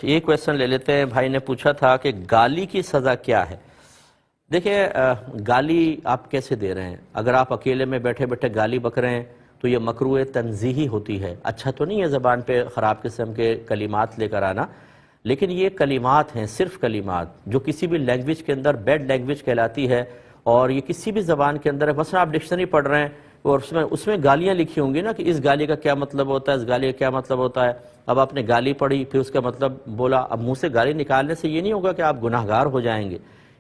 یہ کویسچن لے لیتے ہیں. بھائی نے پوچھا تھا کہ گالی کی سزا کیا ہے. دیکھیں گالی آپ کیسے دے رہے ہیں؟ اگر آپ اکیلے میں بیٹھے بیٹھے گالی بک رہے ہیں تو یہ مکروہ تنزیہی ہوتی ہے. اچھا تو نہیں ہے زبان پہ خراب قسم کے کلمات لے کر آنا، لیکن یہ کلمات ہیں، صرف کلمات جو کسی بھی لینگویج کے اندر بیڈ لینگویج کہلاتی ہے، اور یہ کسی بھی زبان کے اندر ہے. مثلا آپ ڈکشنری پڑھ رہے ہیں اور اس میں گالیاں لکھی ہوں گی نا کہ اس گالی کا کیا مطلب ہوتا ہے، اس گالی کا کیا مطلب ہوتا ہے. اب آپ نے گالی پڑھی، پھر اس کا مطلب بولا. اب منہ سے گالی نکالنے سے یہ نہیں ہوگا کہ آپ گناہ گار ہو جائیں گے.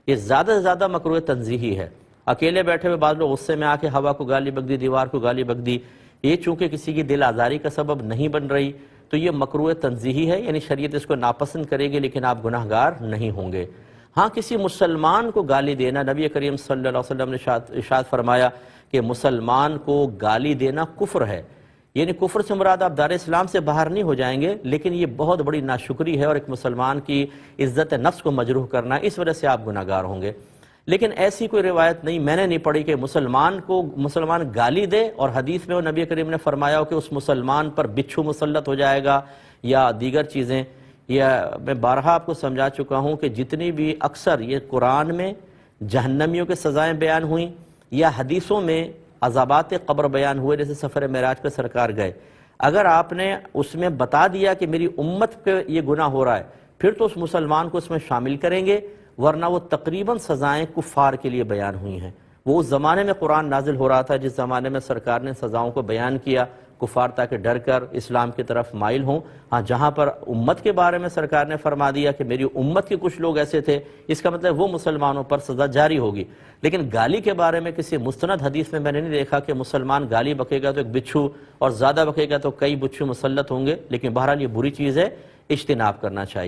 یہ زیادہ سے زیادہ مکروہ تنزیہی ہے. اکیلے بیٹھے ہوئے بعض لوگ غصے میں آ کے ہوا کو گالی بک دی، دیوار کو گالی بک دی. یہ چونکہ کسی کی دل آزاری کا سبب نہیں بن رہی تو یہ مکروہ تنزیہی ہے، یعنی شریعت اس کو ناپسند کرے گی، لیکن آپ گناہ گار نہیں ہوں گے. ہاں کسی مسلمان کو گالی دینا، نبی کریم صلی اللہ علیہ وسلم نے ارشاد فرمایا کہ مسلمان کو گالی دینا کفر ہے. یعنی کفر سے مراد آپ دار اسلام سے باہر نہیں ہو جائیں گے، لیکن یہ بہت بڑی ناشکری ہے اور ایک مسلمان کی عزت نفس کو مجروح کرنا، اس وجہ سے آپ گناہ گار ہوں گے. لیکن ایسی کوئی روایت نہیں، میں نے نہیں پڑھی کہ مسلمان گالی دے اور حدیث میں وہ نبی کریم نے فرمایا ہو کہ اس مسلمان پر بچھو مسلط ہو جائے گا یا دیگر چیزیں. یا میں بارہا آپ کو سمجھا چکا ہوں کہ جتنی بھی اکثر یہ قرآن میں جہنمیوں کے سزائیں بیان ہوئیں یا حدیثوں میں عذابات قبر بیان ہوئے، جیسے سفر معراج پہ سرکار گئے، اگر آپ نے اس میں بتا دیا کہ میری امت پہ یہ گناہ ہو رہا ہے، پھر تو اس مسلمان کو اس میں شامل کریں گے، ورنہ وہ تقریباً سزائیں کفار کے لیے بیان ہوئی ہیں. وہ اس زمانے میں قرآن نازل ہو رہا تھا جس زمانے میں سرکار نے سزاؤں کو بیان کیا، کفار تاکہ ڈر کر اسلام کی طرف مائل ہوں. ہاں جہاں پر امت کے بارے میں سرکار نے فرما دیا کہ میری امت کے کچھ لوگ ایسے تھے، اس کا مطلب وہ مسلمانوں پر سزا جاری ہوگی. لیکن گالی کے بارے میں کسی مستند حدیث میں نے نہیں دیکھا کہ مسلمان گالی بکے گا تو ایک بچھو اور زیادہ بکے گا تو کئی بچھو مسلط ہوں گے. لیکن بہرحال یہ بری چیز ہے، اجتناب کرنا چاہیے.